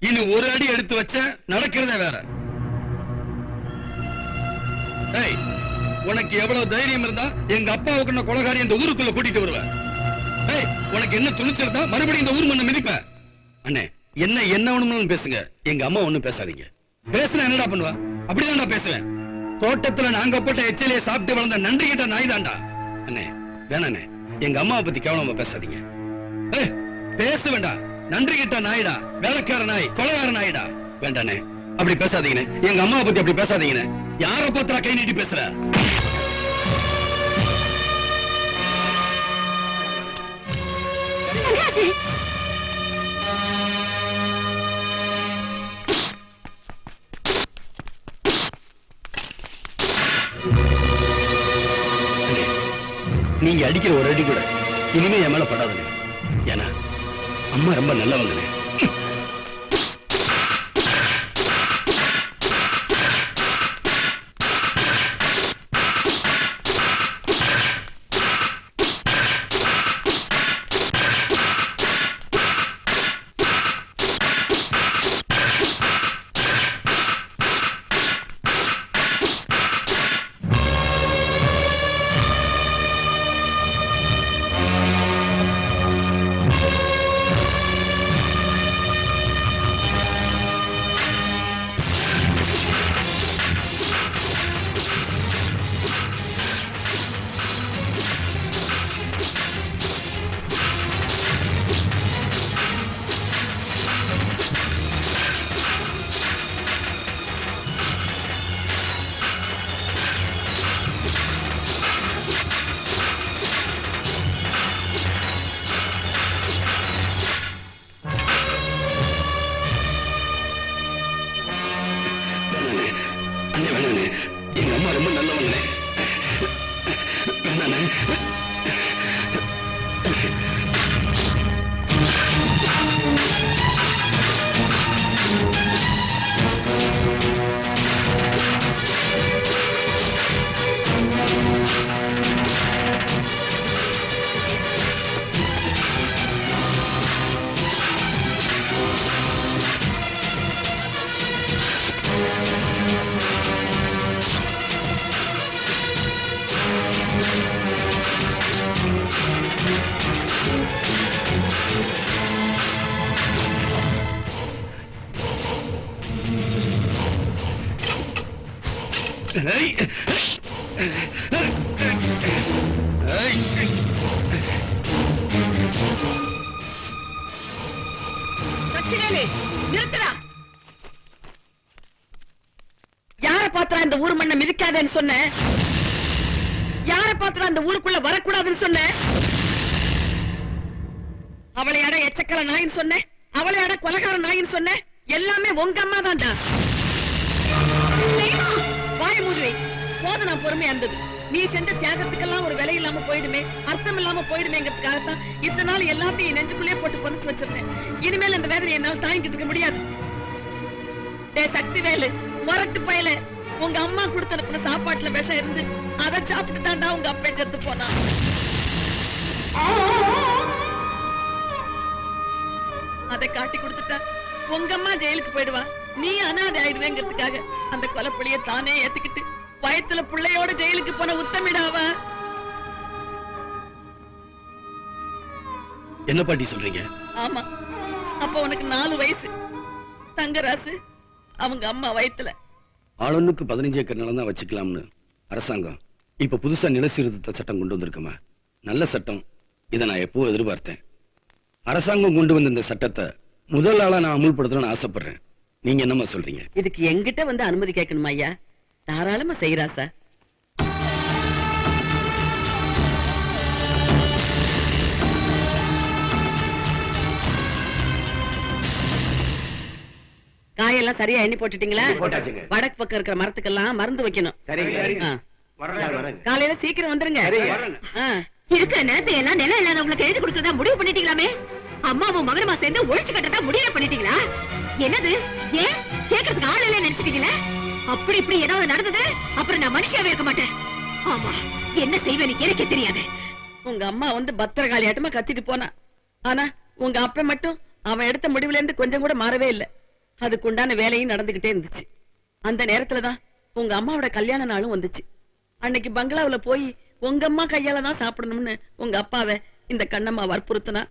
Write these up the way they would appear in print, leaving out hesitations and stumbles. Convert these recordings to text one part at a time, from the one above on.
இனி ஒரு அடி எடுத்து வச்ச நடக்கிறதே வேற. உனக்கு எவ்வளவு தைரியம் இருந்தா எங்க அப்பாவுக்கு கொலகாரி இந்த ஊருக்குள்ள கூட்டிட்டு வருவ? உனக்கு என்ன துணிச்சிருந்தா மறுபடியும் இந்த ஊர் மண்ணை மிதிப்ப? அண்ணே, என்ன ஒண்ணுன்னு பேசுங்க, எங்க அம்மா ஒண்ணும் பேசாதீங்க. பேசுனா என்னடா பண்ணுவா? அப்படிதான் நான் பேசுவேன். தோட்டத்துல நாங்க போட்ட எச்சலையை சாப்பிட்டு வளர்ந்த நன்றி கிட்ட நாய் தாண்டா. அண்ணே வேணாண்ணே, எங்க அம்மாவை பத்தி கேவலமா பேசாதீங்க. பேச வேண்டாம். நன்றி கிட்ட நாயிடா, வேலைக்கார நாய், கொலகார நாயிடா. வேண்டானே, அப்படி பேசாதீங்கன்னு. எங்க அம்மாவை பத்தி அப்படி பேசாதீங்கன்னு. யார பத்திரா கை நீட்டி பேசுற? நீங்க அடிக்கிற ஒரு அடி கூட இனிமே என் மேல படாதுங்க. ஏன்னா அம்மா ரொம்ப நல்லவங்க. எங்க அம்மா ரொம்ப நல்லவங்களே. யார பாத்திரா இந்த ஊர் மண்ணை மிதிக்காதேன்னு சொன்ன? யார பாத்திரா இந்த ஊருக்குள்ள வரக்கூடாதுன்னு சொன்ன? அவளையாட எச்சக்கல நாயின்னு சொன்ன, அவளையாட கொலகார நாயின்னு சொன்ன. எல்லாமே உங்க அம்மா தான்டா. வாய மூடுவே. போது நான் பொறுமையா இருந்தது. நீ செஞ்ச தியாகத்துக்கெல்லாம் ஒரு விலை இல்லாம போயிடுமே, அர்த்தம் இல்லாம போயிடுமேங்கிறதுக்காகத்தான் இத்தனை நாள் எல்லாத்தையும் நெஞ்சுக்குள்ளே போட்டு புதைச்சு வச்சிருந்தேன். இனிமேல் அந்த வேதனை என்னால் தாங்கிட்டு இருக்க முடியாது. டே சக்தி வேலு, மொரட்டு பயல, உங்க அம்மா கொடுத்து அனுப்பின சாப்பாட்டுல விஷம் இருந்து அதை சாப்பிட்டு தாண்டா உங்க அப்பா செத்து போனா. அதை காட்டி கொடுத்துட்டா உங்க அம்மா ஜெயிலுக்கு போயிடுவா, நீ அனாதை ஆயிடுவேங்கிறதுக்காக அந்த கொலைப்புளிய தானே ஏத்துக்கிட்டு வயத்துல பிள்ளையோட ஜெயிலுக்கு போன உத்தமிடாவா. என்ன பாட்டி சொல்றீங்க? ஆமா, அப்ப உனக்கு 4 வயசு. தங்கராசு அவங்க அம்மா வயத்துல. ஆளுநருக்கு 15 ஏக்கர் நிலம் தான் வச்சுக்கலாம்னு அரசாங்கம் இப்ப புதுசா நில சீர்திருத்த சட்டம் கொண்டு வந்திருக்குமா? நல்ல சட்டம். இதை நான் எப்போ எதிர்பார்த்தேன். அரசாங்கம் கொண்டு வந்த இந்த சட்டத்தை முதல் ஆளா நான் அமுல்படுத்தணும்னு ஆசைப்படுறேன். நீங்க என்னமா சொல்றீங்க? இதுக்கு எங்கிட்ட வந்து அனுமதி கேட்கணுமா ஐயா? தாராளமா செய்யறா சார். காயெல்லாம் சரியா எண்ணி போட்டுட்டீங்களா? வடக்கு பக்கம் இருக்கிற மரத்துக்கெல்லாம் மருந்து வைக்கணும். காலையில சீக்கிரம் வந்துருங்க. இருக்கிற நேரத்தை எல்லாம் நிலம் இல்லாதவங்களுக்கு எழுதி கொடுக்கறதா முடிவு பண்ணிட்டீங்களாமே? அம்மாவும் மகனுமா சேர்ந்து ஒழிச்சு கட்டதா முடிவு பண்ணிட்டீங்களா? என்னது? ஏன் கேக்குறதுக்கு ஆள் இல்ல நினைச்சிட்டீங்களா? அப்படி இப்படி ஏதாவது நடந்தது அப்புறம் நான் மனுஷியாவே இருக்க மாட்டேன். ஆமா, என்ன செய்வேன்னு எனக்கே தெரியாது. உங்க அம்மா வந்து பத்திரகாளியாட்டமா கத்திட்டு போனா, ஆனா உங்க அப்ப மட்டும் அவன் எடுத்த முடிவுல இருந்து கொஞ்சம் கூட மாறவே இல்ல. அதுக்குண்டான வேலையும் நடந்துகிட்டே இருந்துச்சு. அந்த நேரத்துலதான் உங்க அம்மாவோட கல்யாண நாளும் வந்துச்சு. அன்னைக்கு பங்களாவுல போய் உங்க அம்மா கையால தான் சாப்பிடணும்னு உங்க அப்பாவை இந்த கண்ணம்மா வற்புறுத்தினா.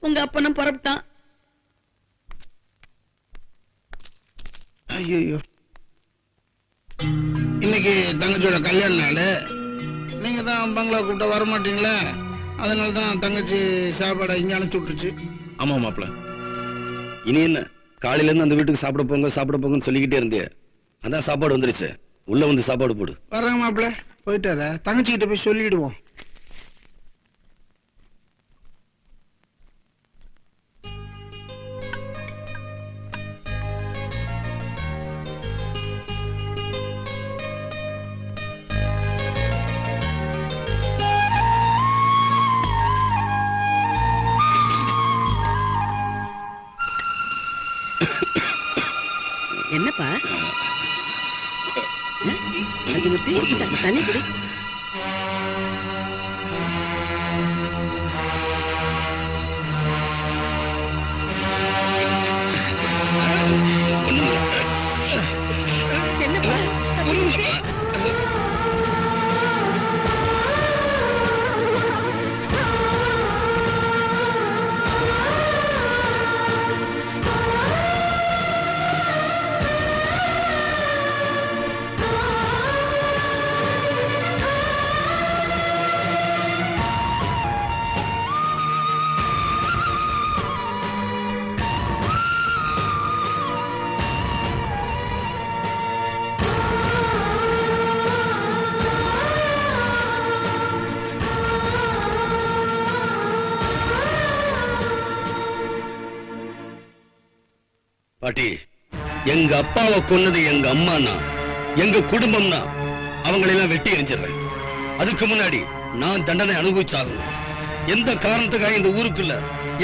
உங்க அப்பனும் புறப்பட்டான். ஐயோ, இன்னைக்கு தங்கச்சியோட கல்யாண நாள். நீங்க தான் பங்களா கூப்பிட்ட வர மாட்டீங்களா? அதனால தான் தங்கச்சி சாப்பாடை இங்க அனுப்பிச்சு விட்டுருச்சு. ஆமா மாப்பிள, இனி என்ன காலையில இருந்து அந்த வீட்டுக்கு சாப்பிட போங்கன்னு சொல்லிக்கிட்டே இருந்தே. அதான் சாப்பாடு வந்துருச்சு. உள்ள வந்து சாப்பாடு போடு. வர்றாங்க மாப்பிள்ள, போயிட்டார. தங்கச்சி கிட்ட போய் சொல்லிடுவோம். என்னப்பா தண்ணி குடி. என்னப்பா பாட்டி, எங்க அப்பாவை கொன்னது எங்க அம்மானா, எங்க குடும்பம்னா அவங்களெல்லாம் வெட்டி எரிஞ்சிடுறேன். அதுக்கு முன்னாடி நான் தண்டனை அனுபவிச்சாகணும். எந்த காரணத்துக்காக இந்த ஊருக்குள்ள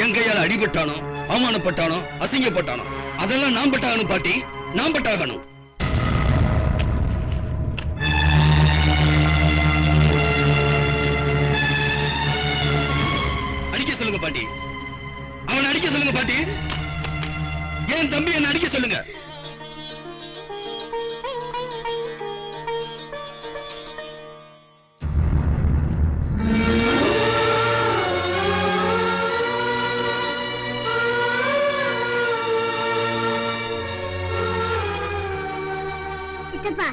என் கையால அடிபட்டானோ, அவமானப்பட்டானோ, அசிங்கப்பட்டானோ, அதெல்லாம் நான் பட்டாகணும் பாட்டி, நான் பட்டாகணும். அடிக்க சொல்லுங்க பாட்டி, அவனை அடிக்க சொல்லுங்க பாட்டி. என் தம்பி என்ன அடிக்க சொல்லுங்க. சித்தப்பா,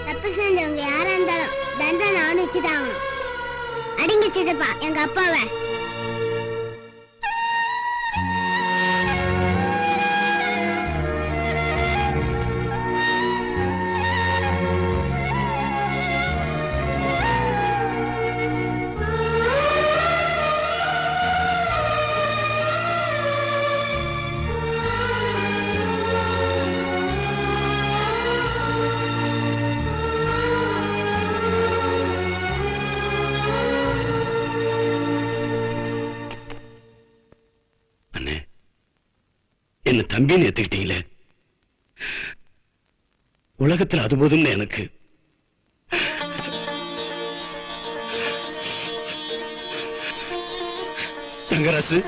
தப்பு செஞ்சவங்க யாரா இருந்தாலும் தண்டனை அனுப்பிச்சுதான் ஆகணும். அடிங்க சித்தப்பா எங்க அப்பாவை. என்ன தம்பின்னு ஏத்துக்கிட்டீங்களே, உலகத்தில் அது போதும்னு எனக்கு. தங்கராசு,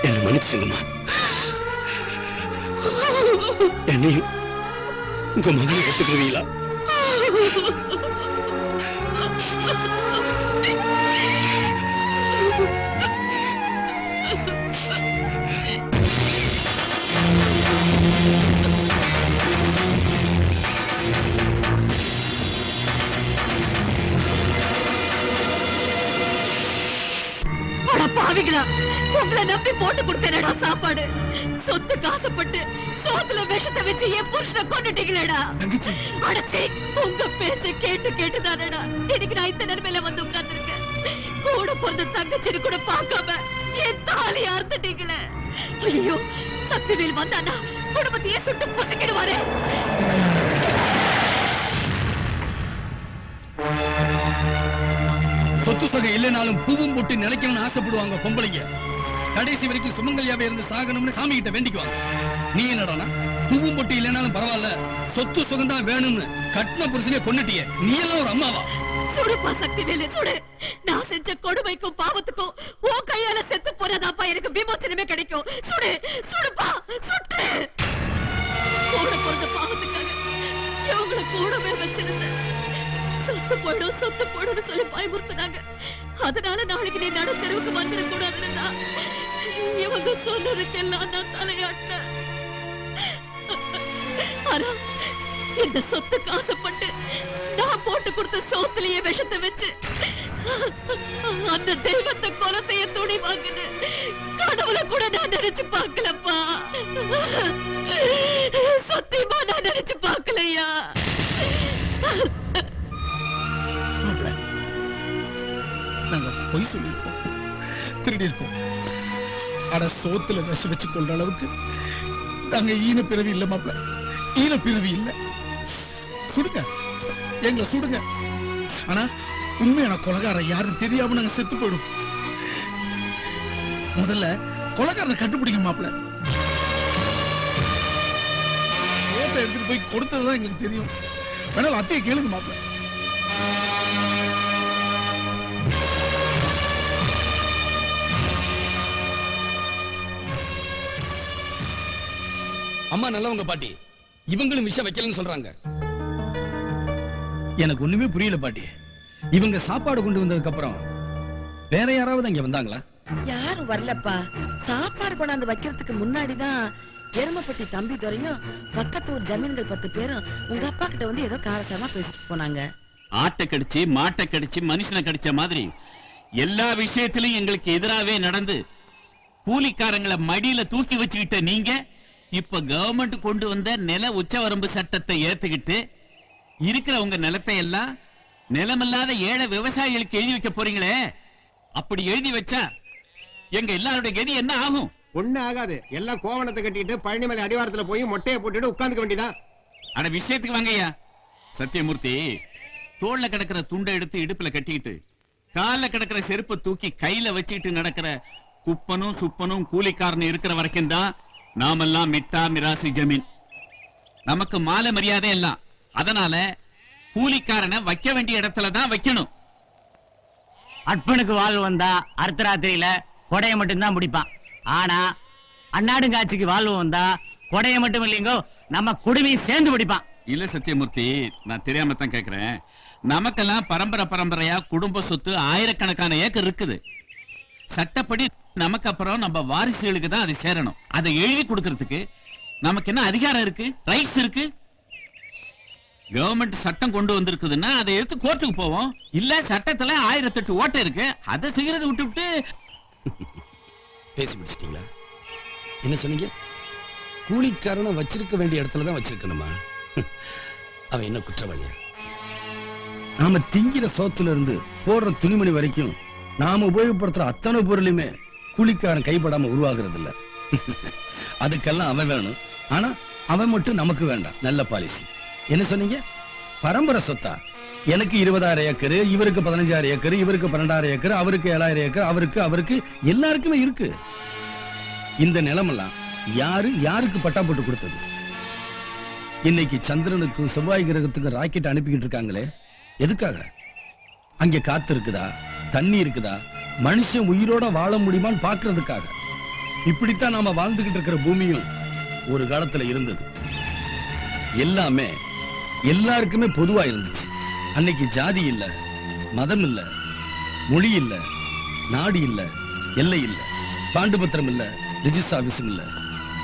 என்ன மன்னிச்சுங்கம்மா. என்னையும் உங்க மகனை ஒத்துக்குவீங்களா? உங்களை நம்பி போட்டு கொடுத்தேனடா சாப்பாடு. சொத்து காசப்பட்டு சோத்துல விஷத்தை வச்சு என் புருஷனை கொண்டுட்டீங்களேடா. அடச்சி, உங்க பேச்ச கேட்டு கேட்டுதானடா இன்னைக்கு நான் இந்த நிலைமையில வந்து உட்கார்ந்துருக்கேன். கூட பிறந்த தங்கச்சின்னு கூட பார்க்காம என் தாலி அறுத்துட்டீங்களே. ஐயோ, சக்திவேல் வந்தானா குடும்பத்தையே சுட்டு பொசுக்கிடுவாரு. சொத்து சொகை இல்லைனாலும் பூவும் போட்டு நிலைக்கணும்னு ஆசைப்படுவாங்க பொம்பளைங்க. கடைசி வரைக்கும் சுமங்கலியாவே இருந்து சாகணும்னு சாமி கிட்ட வேண்டிக்குவாங்க. நீ என்னடானா பூவும் பொட்டு இல்லைனாலும் பரவாயில்ல, சொத்து சுகம்தான் வேணும்னு கட்டின புருஷனே கொன்னுட்டிய. நீ எல்லாம் ஒரு அம்மாவா? சுடுப்பா சக்திவேலு, சுடு. நான் செஞ்ச கொடுமைக்கும் பாவத்துக்கும் உன் கையால செத்து போறதாப்பா எனக்கு விமோசனமே கிடைக்கும். சுடு, சுடுப்பா, சுட்டு. கூட பிறந்த பாவத்துக்காக இவங்களை கூடவே வச்சிருந்தேன். சொத்து போயிடும், சொத்து போயிடும் சொல்லி பயமுறுத்தினாங்க. அதனால நாளைக்கு நீ நடு தெருவுக்கு வந்துட கூடாதுன்னா இவங்க சொன்னதுக்கெல்லாம் நான் தலையாட்டினேன். ஆனா இந்த சொத்து காசப்பட்டு நான் போட்டு கொடுத்த சோத்திலேயே விஷத்தை வச்சு அந்த தெய்வத்தை கொலை செய்ய துணி வாங்குது. கடவுளை கூட நான் நினைச்சு பார்க்கலப்பா. சத்தியமா நான் நினைச்சு பார்க்கலையா. நாங்க பொய் சொல்லியிருக்கோம், திருடி இருக்கோம். ஆனா சோத்துல விஷம் வச்சு கொள்ற அளவுக்கு நாங்க ஈன பிறவி இல்ல மாப்ள, ஈன பிறவி இல்ல. சுடுங்க, எங்களை சுடுங்க. ஆனா உண்மையான கொலைகாரன் யாருன்னு தெரியாம நாங்க செத்து போயிடுவோம். முதல்ல கொலைகாரனை கண்டுபிடிங்க மாப்ள. சோத்தை எடுத்துட்டு போய் கொடுத்ததுதான் எங்களுக்கு தெரியும். வேணாலும் அத்தையை கேளுங்க மாப்ள. அம்மா நல்லவங்க பாட்டி, இவங்களும் விஷம் வைக்கலன்னு சொல்றாங்க. எனக்கு ஒண்ணுமே புரியல பாட்டி. இவங்க சாப்பாடு கொண்டு வந்ததுக்கு அப்புறம் வேற யாராவது அங்க வந்தாங்களா? யாரும் வரலப்பா. சாப்பாடு கொண்டாந்து வைக்கிறதுக்கு முன்னாடிதான் எருமப்பட்டி தம்பி துறையும் பக்கத்து ஒரு ஜமீன்கள் 10 பேரும் உங்க அப்பா கிட்ட வந்து ஏதோ காரசாரமா பேசிட்டு போனாங்க. ஆட்டை கடிச்சு மாட்டை கடிச்சு மனுஷனை கடிச்ச மாதிரி எல்லா விஷயத்திலும் எங்களுக்கு எதிராவே நடந்து கூலிக்காரங்களை மடியில தூக்கி வச்சுக்கிட்ட நீங்க இப்ப கவர்மெண்ட் கொண்டு வந்த நில உச்சவரம்பு சட்டத்தை ஏத்துக்கிட்டு இருக்கிற உங்க நிலத்தை எல்லாம் நிலமில்லாத ஏழை விவசாயிகளுக்கு எழுதி வைக்க போறீங்களே. அப்படி எழுதி வச்சா எங்க எல்லாருடைய கதி என்ன ஆகும்? ஒண்ணு ஆகாது. எல்லாம் கோவணத்தை கட்டிட்டு பழனிமலை அடிவாரத்துல போய் மொட்டையை போட்டுட்டு உட்கார்ந்துக்க வேண்டியதான். அட விஷயத்துக்கு வாங்கய்யா. சத்தியமூர்த்தி தோல்ல கிடக்கிற துண்டை எடுத்து இடுப்புல கட்டிக்கிட்டு கால்ல கிடக்கிற செருப்பை தூக்கி கையில வச்சுக்கிட்டு நடக்கிற குப்பனும் சுப்பனும் கூலிக்காரனும் இருக்கிற வரைக்கும் தான் நாமெல்லாம் மிட்டா மிராசி ஜமீன். நமக்கு மாலை மரியாதை எல்லாம். அதனால கூலிக்காரனை வைக்க வேண்டிய இடத்துல தான் வைக்கணும். அற்பனுக்கு வாழ் வந்தா அர்த்தராத்திரியில கொடைய மட்டும்தான் முடிப்பான். ஆனா அன்னாடுங்காட்சிக்கு வாழ்வு வந்தா கொடைய மட்டும் இல்லைங்கோ, நம்ம குடுமையும் சேர்ந்து பிடிப்பான். இல்ல சத்தியமூர்த்தி, நான் தெரியாம தான் கேக்குறேன். நமக்கெல்லாம் பரம்பரை பரம்பரையா குடும்ப சொத்து ஆயிரக்கணக்கான ஏக்கர் இருக்குது. சட்டப்படி நமக்கு அப்புறம் நம்ம வாரிசுகளுக்கு தான் அது சேரணும். அதை எழுதி கொடுக்கறதுக்கு நமக்கு என்ன அதிகாரம் இருக்கு, ரைட்ஸ் இருக்கு? கவர்மெண்ட் சட்டம் கொண்டு வந்திருக்குதுன்னா அதை எடுத்து கோர்ட்டுக்கு போவோம். இல்ல சட்டத்துல 1008 ஓட்டை இருக்கு, அதை செய்யறது விட்டு பேசி முடிச்சிட்டீங்களா? என்ன சொன்னீங்க? கூலிக்காரனை வச்சிருக்க வேண்டிய இடத்துல தான் வச்சிருக்கணுமா? அவன் என்ன குற்றவாளியா? நாம திங்கிற சோத்துல இருந்து போடுற துணிமணி வரைக்கும் நாம உபயோகப்படுத்துற அத்தனை பொருளுமே கூலிக்காரன் கைப்படாம உருவாகிறது இல்ல. அதுக்கெல்லாம் அவன் வேணும். ஆனா அவன் மட்டும் நமக்கு வேண்டாம். நல்ல பாலிசி. என்ன சொன்னீங்க? பரம்பரை சொத்தா? எனக்கு 20,000 ஏக்கர், இவருக்கு 15,000 ஏக்கர், இவருக்கு 12,000 ஏக்கர், அவருக்கு 7,000 ஏக்கர், அவருக்கு எல்லாருக்குமே இருக்கு. இந்த நிலமெல்லாம் யாரு யாருக்கு பட்டா போட்டு கொடுத்தது? இன்னைக்கு சந்திரனுக்கும் செவ்வாய் கிரகத்துக்கும் ராக்கெட் அனுப்பிக்கிட்டு இருக்காங்களே, எதுக்காக? அங்க காத்து இருக்குதா, தண்ணி இருக்குதா, மனுஷன் உயிரோட வாழ முடியுமான்னு பாக்குறதுக்காக. இப்படித்தான் நாம வாழ்ந்துகிட்டு இருக்கிற பூமியும் ஒரு காலத்துல இருந்தது. எல்லாமே எல்லாருக்குமே பொதுவா இருந்துச்சு. அன்னைக்கு ஜாதி இல்ல, மதம் இல்ல, மொழி இல்ல, நாடு இல்ல, எல்லை இல்ல, பாண்டுபத்திரம் இல்ல, ரிஜிஸ்டர் ஆபீஸும் இல்ல.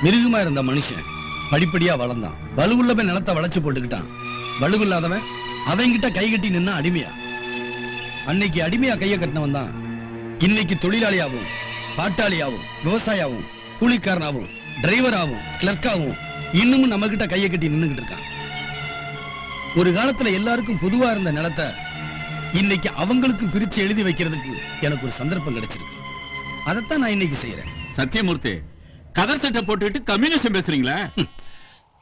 மிருகமா இருந்த மனுஷன் படிப்படியா வளர்ந்தான். வலுவுள்ளவன் நிலத்தை வளைச்சு போட்டுக்கிட்டான். வலுவில்லாதவன் அவங்கிட்ட கை கட்டி நின்னா அடிமையா. அன்னைக்கு அடிமையா கைய கட்டினவன் தான் இன்னைக்கு தொழிலாளியாவும் பாட்டாளியாவும் விவசாயாவும் கூலிக்காரனாவும் டிரைவராவும் கிளர்க்காவும் இன்னமும் நம்ம கிட்ட கையை கட்டி நின்னுகிட்டு இருக்கான். ஒரு காலத்துல எல்லாருக்கும் பொதுவா இருந்த நிலத்தை இன்னைக்கு அவங்களுக்கும் பிரிச்சு எழுதி வைக்கிறதுக்கு எனக்கு ஒரு சந்தர்ப்பம் கிடைச்சிருக்கு. அதைத்தான் நான் இன்னைக்கு செய்யறேன். சத்தியமூர்த்தி, கதர் சட்டை போட்டுட்டு கம்யூனிசம் பேசுறீங்களா?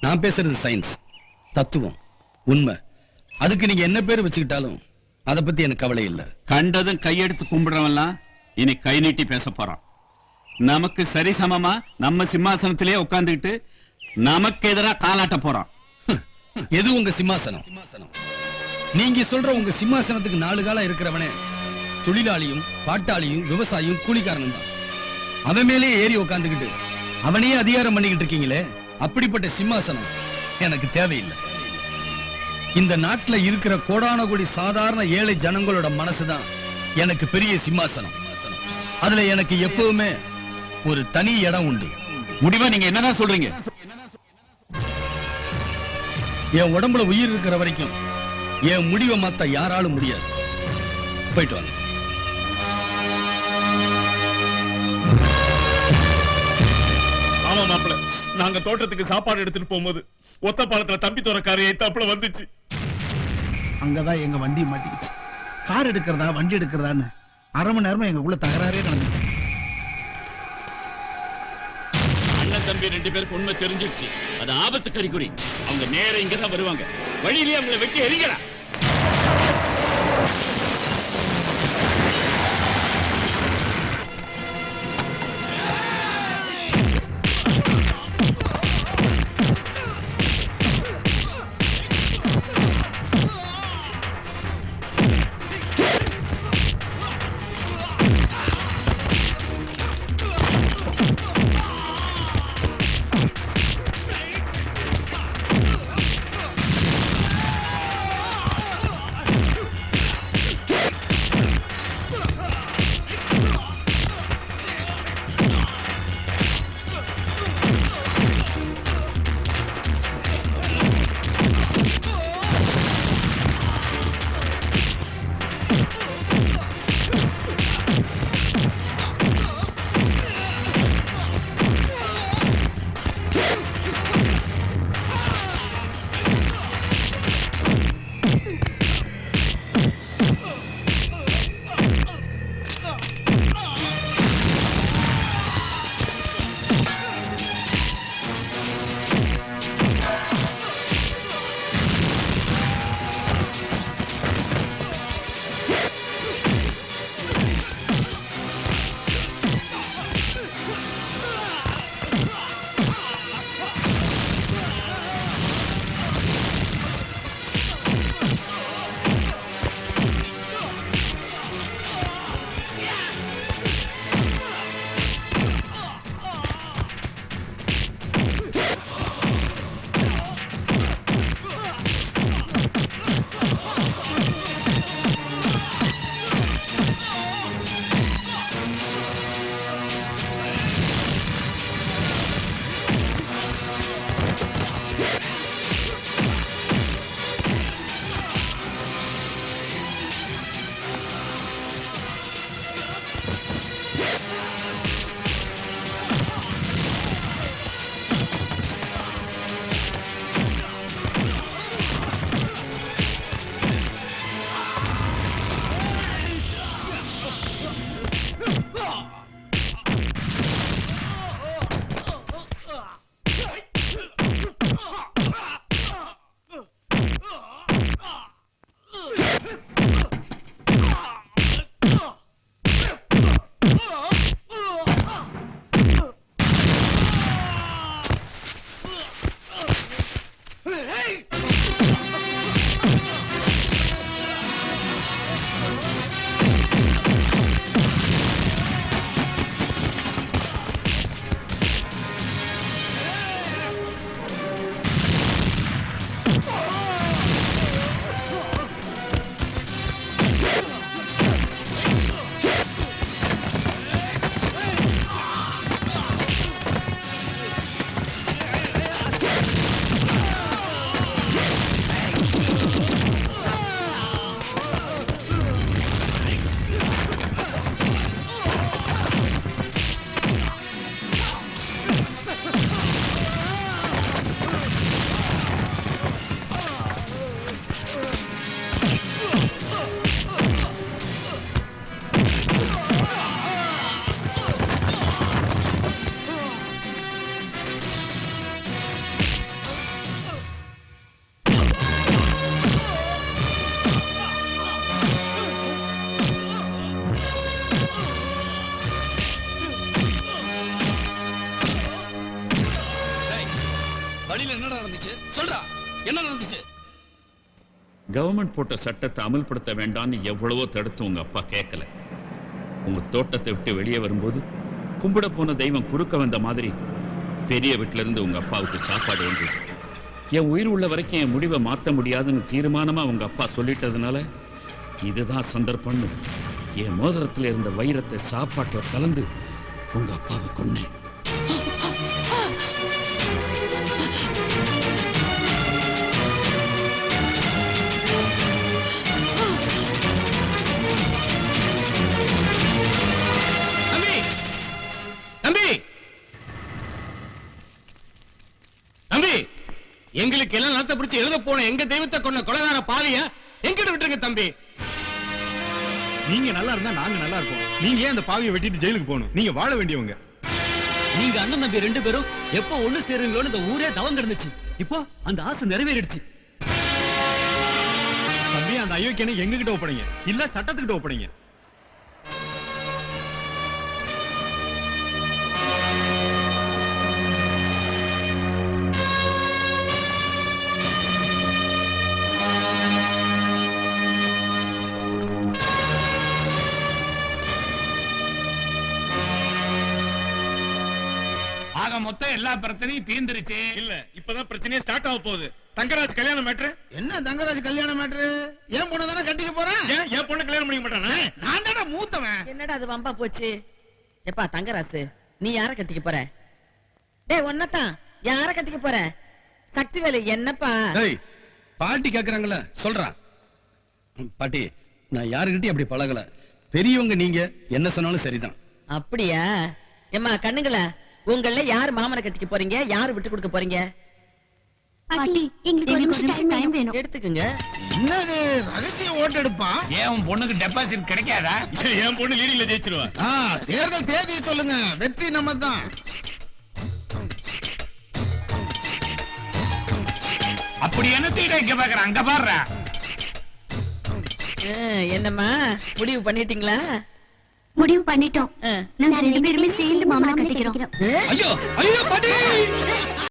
நான் பேசுறது சயின்ஸ், தத்துவம், உண்மை. அதுக்கு நீங்க என்ன பேர் வச்சுக்கிட்டாலும் அதை பத்தி எனக்கு கவலை இல்லை. கண்டதும் கையெடுத்து கும்பிடுறவன்லாம் இனி கை நீட்டி பேச போறான். நமக்கு சரிசமமா நம்ம சிம்மாசனத்திலே உட்கார்ந்துகிட்டு நமக்கு எதிரா காலாட்ட போறான். எது உங்க சிம்மாசனம்? நீங்க சொல்ற உங்க சிம்மாசனத்துக்கு 4 காலம் இருக்கிறவனே தொழிலாளியும் பாட்டாளியும் விவசாயியும் கூலிக்காரனும் தான். அவன் மேலே ஏறி உட்கார்ந்துகிட்டு அவனையே அதிகாரம் பண்ணிக்கிட்டு இருக்கீங்களே, அப்படிப்பட்ட சிம்மாசனம் எனக்கு தேவையில்லை. இந்த நாட்டுல இருக்கிற கோடான கோடி சாதாரண ஏழை ஜனங்களோட மனசுதான் எனக்கு பெரிய சிம்மாசனம். அதுல எனக்கு எப்பவுமே ஒரு தனி இடம் உண்டு. முடிவா நீங்க என்னதான் சொல்றீங்க? என் உடம்புல உயிர் இருக்கிற வரைக்கும் என் முடிவை மாத்த யாராலும் முடியாது. போயிட்டு வாங்க. ஆமா மாப்பிள்ள, நாங்க தோட்டத்துக்கு சாப்பாடு எடுத்துட்டு போகும்போது ஒத்த பாலத்துல தம்பி தோறக்காரு ஏத்தாப்புல வந்துச்சு. அங்கதான் எங்க வண்டி மாட்டிக்கிச்சு. கார் எடுக்கிறதா வண்டி எடுக்கிறதான்னு அரை மணி நேரமா எங்களுக்குள்ள தகராறே நடந்துச்சு. அண்ணன் தம்பி 2 பேருக்கு உண்மை தெரிஞ்சிடுச்சு. அது ஆபத்து கறிக்குறி. அவங்க நேரம் இங்கதான் வருவாங்க. வழியிலேயே அவங்களை வெட்டி எரிகிறா. கவர்மெண்ட் போட்ட சட்டத்தை அமல்படுத்த வேண்டாம்னு எவ்வளவோ தடுத்து உங்க அப்பா கேட்கல. உங்க தோட்டத்தை விட்டு வெளியே வரும்போது கும்பிட போன தெய்வம் குறுக்க வந்த மாதிரி பெரிய வீட்டுல இருந்து உங்க அப்பாவுக்கு சாப்பாடு வந்தது. என் உயிர் உள்ள வரைக்கும் என் முடிவை மாற்ற முடியாதுன்னு தீர்மானமா உங்க அப்பா சொல்லிட்டதுனால இதுதான் சந்தர்ப்பம்னு என் மோதிரத்துல இருந்த வைரத்தை சாப்பாட்டுல கலந்து உங்க அப்பாவை கொன்னேன். தம்பி தம்பி எங்களுக்கு எல்லாம் நடத்த பிடிச்சு எழுத போன எங்க தெய்வத்தை கொண்ட கொலைகார பாவிய எங்கிட்ட விட்டுருங்க தம்பி. நீங்க நல்லா இருந்தா நாங்க நல்லா இருப்போம். நீங்க ஏன் அந்த பாவியை வெட்டிட்டு ஜெயிலுக்கு போகணும்? நீங்க வாழ வேண்டியவங்க. நீங்க அண்ணன் தம்பி 2 பேரும் எப்போ ஒண்ணு சேருங்களோன்னு இந்த ஊரே தவம் கிடந்துச்சு. இப்போ அந்த ஆசை நிறைவேறிடுச்சு. தம்பி அந்த அயோக்கியனை எங்க கிட்ட ஒப்படைங்க, இல்ல சட்டத்துக்கிட்ட ஒப்படைங்க. ஆக மொத்தம் எல்லா பிரச்சனையும் தீர்ந்துருச்சு. இல்ல இப்பதான் பிரச்சனையே ஸ்டார்ட் ஆக போகுது. தங்கராஜ் கல்யாணம் மேட்ரு. என்ன தங்கராஜ் கல்யாணம் மேட்ரு? ஏன் பொண்ணு தானே கட்டிக்க போறேன். ஏன் என் பொண்ணு கல்யாணம் பண்ணிக்க மாட்டானா? நான் தானே மூத்தவன். என்னடா அது வம்பா போச்சு? எப்பா தங்கராசு, நீ யார கட்டிக்க போற? டேய் ஒன்னதான் யார கட்டிக்க போற? சக்திவேலு என்னப்பா? டேய் பாட்டி கேக்குறாங்கல்ல சொல்றா. பாட்டி நான் யாருக்கிட்டையும் அப்படி பழகல. பெரியவங்க நீங்க என்ன சொன்னாலும் சரிதான். அப்படியா? எம்மா கண்ணுங்களா, உங்கள யார் மாமனை கட்டிக்க போறீங்க, யாரு விட்டு கொடுக்க போறீங்க? பாட்டி எங்களுக்கு ஒரு நிமிஷம் டைம் வேணும். எடுத்துக்குங்க. என்னது ரகசிய ஓட்டு எடுப்பா? ஏன் உன் பொண்ணுக்கு டெபாசிட் கிடைக்காதா? என் பொண்ணு லீடிங்ல ஜெயிச்சிருவா. தேர்தல் தேதி சொல்லுங்க, வெற்றி நம்ம தான். அப்படி என்ன தீட இங்க பாக்குற? அங்க பாடுற. என்னம்மா முடிவு பண்ணிட்டீங்களா? முடிவு பண்ணிட்டோம். நாங்க 2 பேருமே சேர்ந்து மாமனா கட்டிக்கிறோம். ஐயோ ஐயோ பாட்டி